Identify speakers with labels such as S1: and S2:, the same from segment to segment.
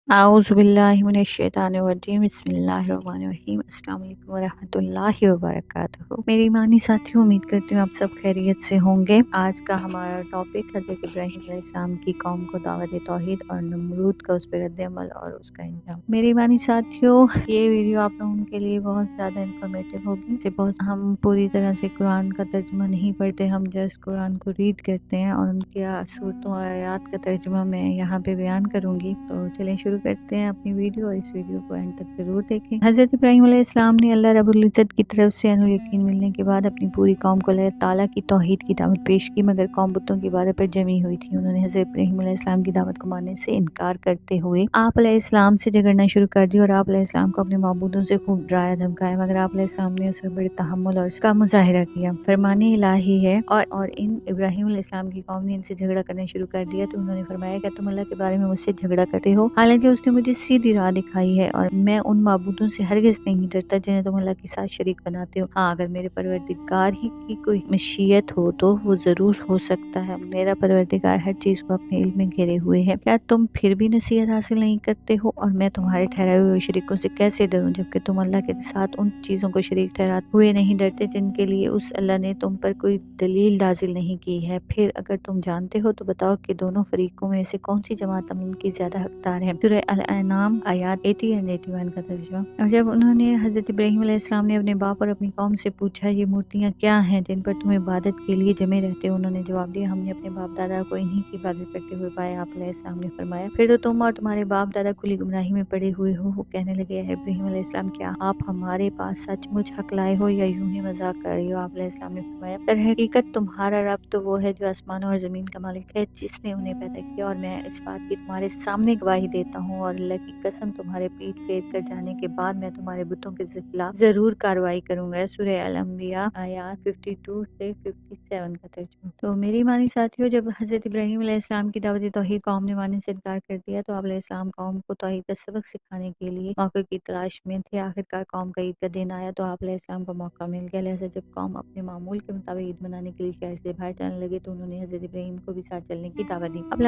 S1: अऊज़ु बिल्लाहि मिनश्शैतानिर्रजीम बिस्मिल्लाहिर्रहमानिर्रहीम अस्सलाम वालेकुम वरहमतुल्लाहि वबरकातुहू। मेरी ईमानी साथियों, उम्मीद करती हूँ आप सब खैरियत से होंगे। आज का हमारा टॉपिक हज़रत इब्राहीम अलैहिस्सलाम की कौम को दावत तौहीद और नमरूद का उस पर रद्द-ए-अमल और उसका अंजाम। मेरी ईमानी साथियों, ये वीडियो आप लोगों के लिए बहुत ज़्यादा इन्फॉर्मेटिव होगी। हम पूरी तरह से कुरान का तर्जुमा नहीं पढ़ते, हम जस्ट कुरान को रीड करते हैं और उनकी सूरतों और आयात का तर्जुमा मैं यहाँ पे बयान करूँगी। तो चलें शुरू करते हैं अपनी वीडियो, और इस वीडियो को एंड तक जरूर देखें। हज़रत इब्राहीम अलैहिस्सलाम ने अल्लाह रब्बुल इज़्ज़त की तरफ से अनु यकीन मिलने के बाद अपनी पूरी कौम को अल्लाह ताला की तौहीद की दावत पेश की, मगर कौम बुतों की इबादत पर जमी हुई थी। उन्होंने हज़रत इब्राहीम अलैहिस्सलाम की दावत को मानने से इनकार करते हुए आप अलैहिस्सलाम से झगड़ना शुरू कर दिया और आप अलैहिस्सलाम को अपने माबूदों से खूब डराया धमकाया, मगर आप अलैहिस्सलाम ने उस पर बड़े तहम्मुल और उसका मुजाहिरा किया। फरमाने इलाही है और इन इब्राहीम अलैहिस्सलाम की कौम ने इनसे झगड़ा करना शुरू कर दिया, तो उन्होंने फरमाया कि तुम अल्लाह के बारे में मुझसे झगड़ा करते हो, हालांकि उसने मुझे सीधी राह दिखाई है और मैं उन माबूदों से हरगिज़ नहीं डरता जिन्हें तुम अल्लाह के साथ शरीक बनाते हो। हाँ, अगर मेरे परवरदिगार ही की कोई मशीयत हो तो वो जरूर हो सकता है। मेरा परवरदिगार हर चीज को अपने इल्म में घेरे हुए है। क्या तुम फिर भी नसीहत हासिल नहीं करते हो? और मैं तुम्हारे ठहराए हुए शरीकों से कैसे डरूं, जबकि तुम अल्लाह के साथ उन चीजों को शरीक ठहराते हुए नहीं डरते जिनके लिए उस अल्लाह ने तुम पर कोई दलील नाजिल नहीं की है। फिर अगर तुम जानते हो तो बताओ कि दोनों फरीकों में से कौन सी जमात अमन की ज्यादा हकदार है। सूरह अल-अनाम आयत 80 और 81 का तर्जुमा। और जब उन्होंने हजरत इब्राहीम अलैहिस्सलाम ने अपने बाप और अपनी कौम से पूछा, ये मूर्तियां क्या हैं जिन पर तुम इबादत के लिए जमे रहते हो? उन्होंने जवाब दिया, हमने अपने बाप दादा को इन्हीं की इबादत करते हुए पाया। आप अलैहिस्सलाम ने फरमाया, फिर तो तुम और तुम्हारे बाप दादा खुली गुमराही में पड़े हुए हो। वो कहने लगे, इब्राहीम अलैहिस्सलाम, क्या आप हमारे पास सचमुच हक लाए हो या यूं ही मजाक कर रहे हो? आप अलैहिस्सलाम ने फरमाया, दर हकीकत तुम्हारा रब तो वो है जो आसमानों और जमीन का मालिक है, जिसने उन्हें पैदा किया, और मैं इस बात की तुम्हारे सामने गवाही देता हूँ और अल्लाह की कसम, तुम्हारे पीठ फेर कर जाने के बाद मैं तुम्हारे बुतों के खिलाफ जरूर कार्रवाई करूंगा। सूरह अल-अंबिया आयत 52 से 57 का तर्जुमा। तो मेरी मानी साथियों, जब हजरत इब्राहीम अलैहिस्सलाम की दावत तौहीद कौम ने मानने से इनकार कर दिया, तो आप अलैहिस्सलाम कौम को तौहीद का सबक सिखाने के लिए मौके की तलाश में थे। आखिरकार कौम का ईद का दिन आया तो आप अलैहिस्सलाम को मौका मिल गया। लिहाजा जब कौम अपने मामूल के मुताबिक ईद मनाने के लिए शहर से बाहर जाने लगे, तो उन्होंने हजरत इब्राहीम को भी साथ चलने की दावत दी। अब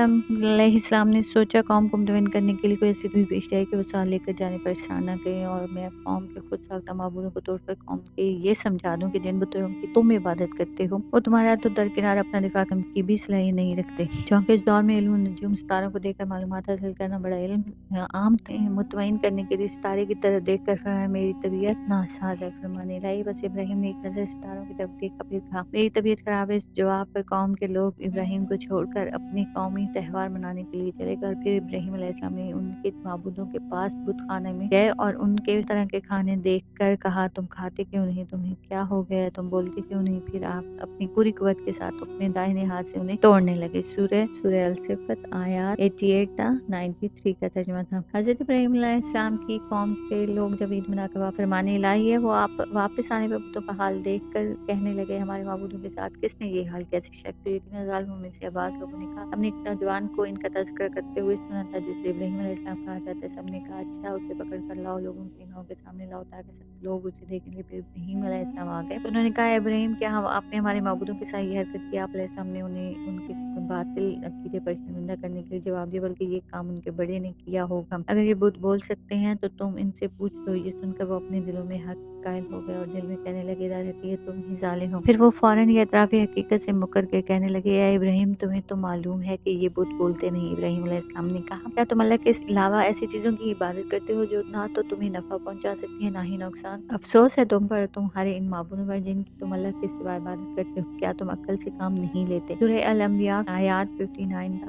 S1: अलैहिस्सलाम ने सोचा, कौम को मुतमईन करने के लिए कोई ऐसी भी पेश जाए कि वो साथ लेकर जाने परेशान न करें, और मैं कौम के खुद साख्ता माबूदों को तोड़कर कौम के ये समझा दूं कि जिन बुतों की तुम इबादत करते हो वो तुम्हारा तो दरकिनार अपना दिफा करने की भी सलाहियत नहीं रखते। चूंकि इस दौर में इल्म नजूम सितारों को देखकर मालूमात हासिल करना बड़ा इल्म आम थे, मुतमईन करने के लिए सितारे की तरफ देख कर फरमाया, मेरी तबीयत नासाज है। फरमाने लाई, बस इब्राहीम ने एक नजर सितारों की तरफ देखा, फिर कहा, मेरी तबीयत खराब है। इस जवाब पर कौम के लोग इब्राहीम को छोड़कर अपने कौमी त्यौहार मनाने के लिए चले गए, और फिर इब्राहीम अलैहिस्सलाम ने उनके माबूदों के पास बुत खाने में गए और उनके तरह के खाने देखकर कहा, तुम खाते क्यों नहीं? तुम्हें क्या हो गया? तुम बोलते क्यों नहीं? फिर आप अपनी पूरी कुव्वत के साथ अपने दाहिने हाथ से उन्हें तोड़ने लगे। सूरह अल-सिफत आयत 88 था 93 का तर्जुमा था। हजरत इब्राहीम अलैहिस्सलाम की कौम के लोग जब ईद मनाकर फरमाने इलाही है, वो आप वापस आने पर बुतों का हाल देख कर कहने लगे, हमारे माबूदों के साथ किसने ये हाल किया? शक तो यकीनन जालिमों में से अब्बास लोगों ने कहा, हमने एक नौजवान को इनका तज़किरा करते हुए सुना था जिसे इब्राहीम अलैहिस्सलाम कहा जाता है। सबने कहा, अच्छा, उसे पकड़ कर लाओ, लोगों की निगाहों के सामने लाओ ताकि सब लोग उसे देखेंगे। फिर इब्राहीम अलैहिस्सलाम आ गए तो उन्होंने कहा, इब्राहीम, क्या हम आपने हमारे माबूदों के साथ ये हरकत की? आप अलैहिस्सलाम ने उन्हें उनके बातिल अकीदे पर शर्मिंदा करने के लिए जवाब दिया, बल्कि ये काम उनके बड़े ने किया होगा। अगर ये बुत बोल सकते हैं तो तुम इनसे पूछ लो। ये सुनकर वो अपने दिलों में हक कायल हो गए और दिल में कहने लगे, दर हकीकत तुम ही जालिम हो। फिर वो फौरन ये एतराफ़ हकीकत से मुकर के कहने लगे, या इब्राहीम, तुम्हें तो मालूम है कि ये बुत बोलते नहीं। इब्राहीम अलैहिस्सलाम ने कहा, क्या तुम अल्लाह के अलावा ऐसी चीजों की इबादत करते हो जो ना तो तुम्हें नफा पहुंचा सकती है ना ही नुकसान? अफसोस है तुम पर, तुम्हारे इन माबूदों पर जिनकी तुम अल्लाह के सिवा इबादत करते हो। क्या तुम अक्ल से काम नहीं लेते? सूरह अल-अंबिया आयत 59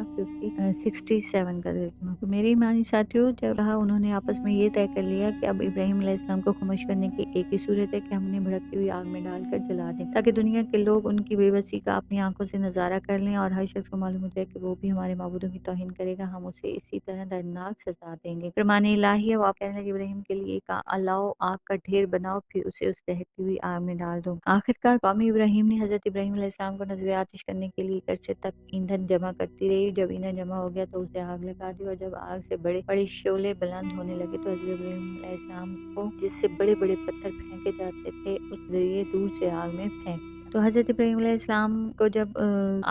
S1: था 67 का तर्जुमा। तो मेरे ईमानी साथियों, जब कहा उन्होंने आपस में ये तय कर लिया कि अब इब्राहीम अलैहिस्सलाम को खामोश करने की एक ही सूरत है कि हम उन्हें भड़कती हुई आग में डालकर जला दें, ताकि दुनिया के लोग उनकी बेबसी का अपनी आंखों से नजारा कर लें और हर शख्स को मालूम हो जाए कि वो भी हमारे माबूदों की तौहीन करेगा, हम उसे इसी तरह दर्दनाक सजा देंगे। फरमाने इलाही है, वो आप कहने लगे, इब्राहीम के लिए एक अलाओ, आग का ढेर बनाओ, फिर उसे उस दहकती हुई आग में डाल दो। आखिरकार कौमी इब्राहीम ने हजरत इब्राहीम अलैहिस्सलाम को नजर आतिश करने के लिए अरसे तक ईंधन जमा करती रही। जब ईंधन जमा हो गया तो उसे आग लगा दी, और जब आग से बड़े बड़े शोले बुलंद होने लगे तो हजरत इब्राहीम अलैहिस्सलाम को जिससे बड़े बड़े पत्थर फेंके जाते थे, उस जरिए दूर से आग में फेंक दिया। تو حضرت ابراہیم علیہ السلام کو جب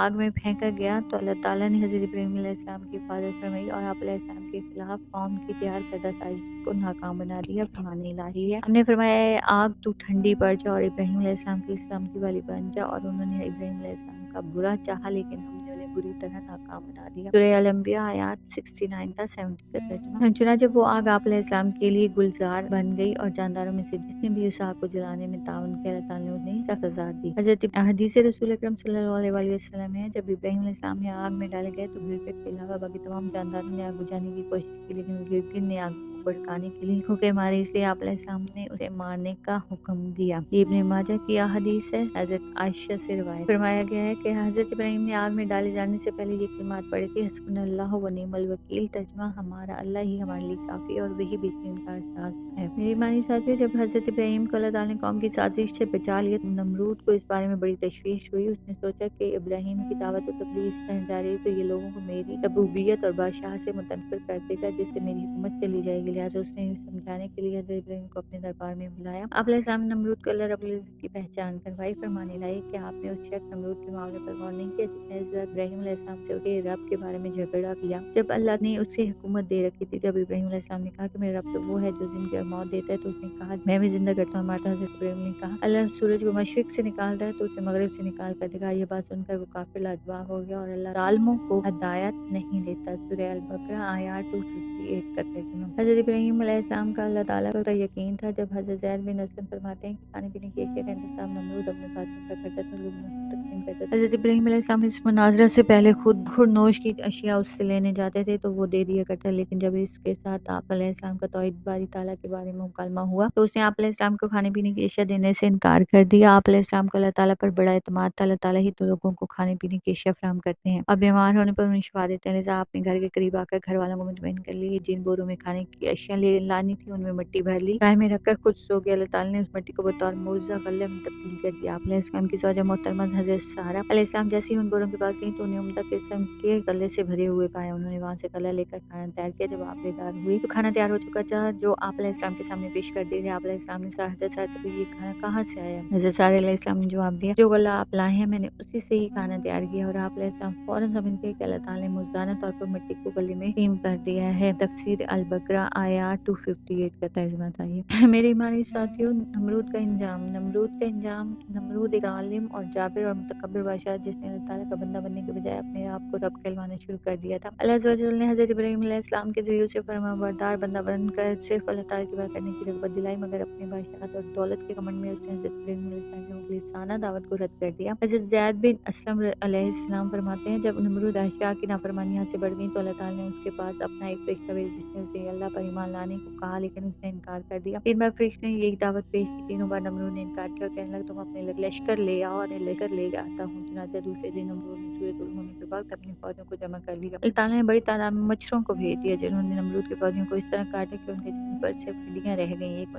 S1: آگ میں پھینکا گیا تو اللہ تعالیٰ نے حضرت ابراہیم علیہ السلام کی حفاظت فرمائی اور آپ علیہ السلام کے خلاف قوم کی تیار کردہ سازش کو ناکام بنا دیا۔ فرمان الہی ہے، ہم نے فرمایا ہے آگ تو ٹھنڈی پڑ جا اور ابراہیم علیہ السلام کی سلامتی والی بن جا، اور انہوں نے ابراہیم علیہ السلام کا برا چاہا لیکن ہم نے انہیں بری طرح ناکام بنا دیا۔ سورہ الانبیاء آیات 69 تا 70 کا ترجمہ۔ چنانچہ وہ آگ آپ علیہ السلام کے لیے گلزار بن گئی اور جانداروں میں سے جس نے بھی اس آگ کو جلانے میں تعاون کیا اللہ تعالیٰ نے انہیں سخت سزا دی۔ حضرت حدیث رسول اکرم صلی اللہ علیہ وسلم ہے، جب ابراہیم علیہ السلام نے آگ میں ڈالے گئے تو گرگٹ کے علاوہ باقی تمام جانداروں نے آگ بجھانے کی کوشش کی، لیکن گرگٹ نے آگ کو بھڑکانے کے لیے پھونکے مارے، اس لیے آپ علیہ السلام نے اسے مارنے کا حکم دیا۔ یہ ابن ماجہ کی حدیث ہے۔ حضرت عائشہ سے روایت فرمایا گیا ہے کہ حضرت ابراہیم نے آگ میں ڈالے جانے سے پہلے یہ کلمات پڑھی تھی، حسبنا اللہ و نعم الوکیل، ترجمہ ہمارا اللہ ہی ہمارے لیے کافی اور وہی بہترین کارساز ہے۔ میری ایمانی ساتھیو، جب حضرت ابراہیم کو اللہ تعالیٰ نے قوم کی سازش سے بچا لیا، نمرود کو اس بارے میں بڑی تشویش ہوئی۔ اس نے سوچا کہ ابراہیم کی دعوت و تبلیغ اس طرح جاری تو یہ لوگوں کو میری ربوبیت اور بادشاہ سے متنفر کر دے گا، جس سے میری حکومت چلی جائے گی، لہٰذا اس نے سمجھانے کے لیے حضرت ابراہیم کو اپنے دربار میں بلایا۔ آپ علیہ السلام نے نمرود کو اللہ رب العزت کی پہچان کروائی۔ فرمان الہی کہ آپ نے اس شخص نمرود کے معاملے پر غور نہیں کیا جس نے حضرت ابراہیم علیہ السلام سے اسے رب کے بارے میں جھگڑا کیا، جب اللہ نے اسے حکومت دے رکھی تھی۔ جب ابراہیم علیہ السلام نے کہا کہ میرا رب تو وہ ہے جو زندگی اور موت دیتا ہے، تو اس نے کہا میں بھی زندہ کرتا ہوں مارتا ہوں۔ حضرت ابراہیم نے کہا اللہ سورج کو مشرق سے نکالتا ہے تو اسے مغرب سے نکال کر دکھا۔ یہ بات سن کر وہ کافر لاجواب ہو گیا اور اللہ ظالموں کو ہدایت نہیں دیتا۔ سورہ البقرہ آیات 258 کا ترجمہ۔ حضرت ابراہیم علیہ السلام کا اللہ تعالیٰ پر یقین تھا۔ جب حضرت زید بن اسلم فرماتے ہیں کہ کھانے پینے کی اشیاء کا انتظام نمرود اپنے ساتھیوں کا کرتا تھا، لوگوں میں تقسیم کرتا تھا۔ حضرت ابراہیم علیہ السلام اس مناظرہ سے پہلے خود نوش کی اشیاء اس سے لینے جاتے تھے تو وہ دے دیا کرتا، لیکن جب اس کے ساتھ آپ علیہ السلام کا توحید باری تعالیٰ کے بارے میں مکالمہ ہوا تو اس نے آپ علیہ السلام کو کھانے پینے کی اشیاء دینے سے انکار کر دیا۔ آپ علیہ السلام کو اللہ تعالیٰ پر بڑا اعتماد تھا، اللہ تعالیٰ ہی تو لوگوں کو کھانے پینے کی اشیاء فراہم کرتے ہیں اور بیمار ہونے پر انہیں شفا دیتے ہیں، لہٰذا آپ نے گھر کے قریب آ کر گھر والوں کو مطمئن کر لی۔ جن بوروں میں کھانے کی اشیاء لانی تھی ان میں مٹی بھر لی، گائے میں رکھ کر خود سو گیا۔ اللہ تعالیٰ نے اس مٹی کو بطور معجزہ غلے میں تبدیل کر دیا۔ آپ علیہ السلام کی زوجہ محترمہ حضرت سارہ علیہ السلام جیسے ہی ان بوروں کے پاس گئیں تو انہیں عمدہ قسم کے غلے سے بھرے ہوئے پایا۔ انہوں نے وہاں سے غلہ لے کر کھانا تیار کیا۔ جب آپ بیدار ہوئے تو کھانا تیار ہو چکا تھا جو آپ علیہ السلام کے سامنے پیش کر دیا گیا۔ آپ علیہ السلام نے حضرت سارہ سے پوچھا یہ کھانا کہاں سے آیا؟ حضرت سارہ علیہ السلام نے جواب دیا جو غلہ آپ لائے ہیں میں نے اسی سے ہی کھانا تیار کیا، اور آپ علیہ السلام فوراً سمجھ گئے کہ اللہ تعالیٰ نے موزانہ طور پر مٹی کو غلے میں تقسیم کر دیا ہے۔ تفسیر البقرہ آیات 258 کا ترجمہ تھا یہ۔ میرے ایمانی ساتھیوں، نمرود کا انجام نمرود ایک ظالم اور جابر اور متکبر بادشاہ جس نے اللہ تعالیٰ کا بندہ بننے کے بجائے اپنے آپ کو رب کہلوانا شروع کر دیا تھا۔ اللہ عز و جل نے حضرت ابراہیم علیہ السلام کے ذریعے سے فرما بردار بندہ بن کر صرف اللہ تعالیٰ کی بات کرنے کی رغبت دلائی، مگر اپنے بادشاہت اور دولت کے گھمنڈ میں اس نے حضرت ابراہیم علیہ السلام کی مخلصانہ دعوت کو رد کر دیا۔ حضرت زید بن اسلم علیہ السلام فرماتے ہیں جب نمرود عائشہ کی نافرمانیاں سے بڑھ گئی تو اللہ تعالیٰ نے اس کے پاس اپنا ایک فرشتہ بھیجا جس نے اسے اللہ پر ایمان لانے کو کہا، لیکن اس نے انکار کر دیا۔ 3 بار فرشتے نے یہی دعوت پیش کی، تینوں بار نمرود نے انکار کیا اور کہنے لگا تم اپنے لشکر لے آؤ اور لشکر لے آتا ہوں۔ چنانچہ دوسرے دن نمرود نے سورج غروب ہونے کے وقت اپنی فوجوں کو جمع کر لیا۔ اللہ تعالیٰ نے بڑی تعداد میں مچھروں کو بھیج دیا جنہوں نے نمرود کے فوجیوں کو اس طرح کاٹا کہ ان کے جسم پر صرف ہڈیاں رہ گئیں۔ ایک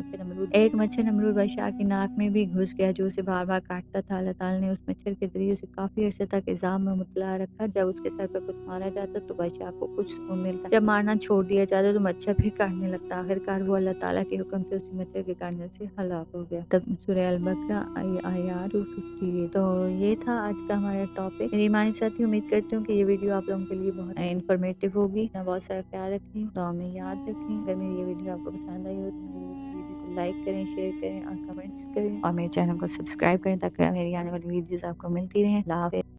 S1: مچھر نمرود بادشاہ کی ناک میں بھی گھس گیا جو اسے بار بار کاٹتا تھا۔ اللہ تعالیٰ نے اس مچھر کے ذریعے اسے کافی عرصے تک عذاب میں مبتلا رکھا۔ جب اس کے سر پر کچھ مارا جاتا تو بادشاہ کو کچھ سکون ملتا، جب مارنا چھوڑ دیا جاتا تو مچھر پھر کاٹنے لگتا۔ آخرکار وہ اللہ تعالیٰ کے حکم سے اسی مچھر کے کاٹنے سے ہلاک ہو گیا۔ تب سورہ البقرہ آیات 258۔ تو یہ تھا آج کا ہمارا ٹاپک۔ میری ایمانی ساتھی، امید کرتی ہوں کہ یہ ویڈیو آپ لوگوں کے لیے بہت انفارمیٹیو ہوگی۔ بہت سارا خیال رکھیں، دعا میں یاد رکھیں۔ اگر میری یہ ویڈیو آپ کو پسند آئی ہو تو میری ویڈیو کو لائک کریں، شیئر کریں اور کمنٹس کریں، اور میرے چینل کو سبسکرائب کریں تاکہ میری آنے والی ویڈیوز آپ کو ملتی رہیں۔ اللہ حافظ۔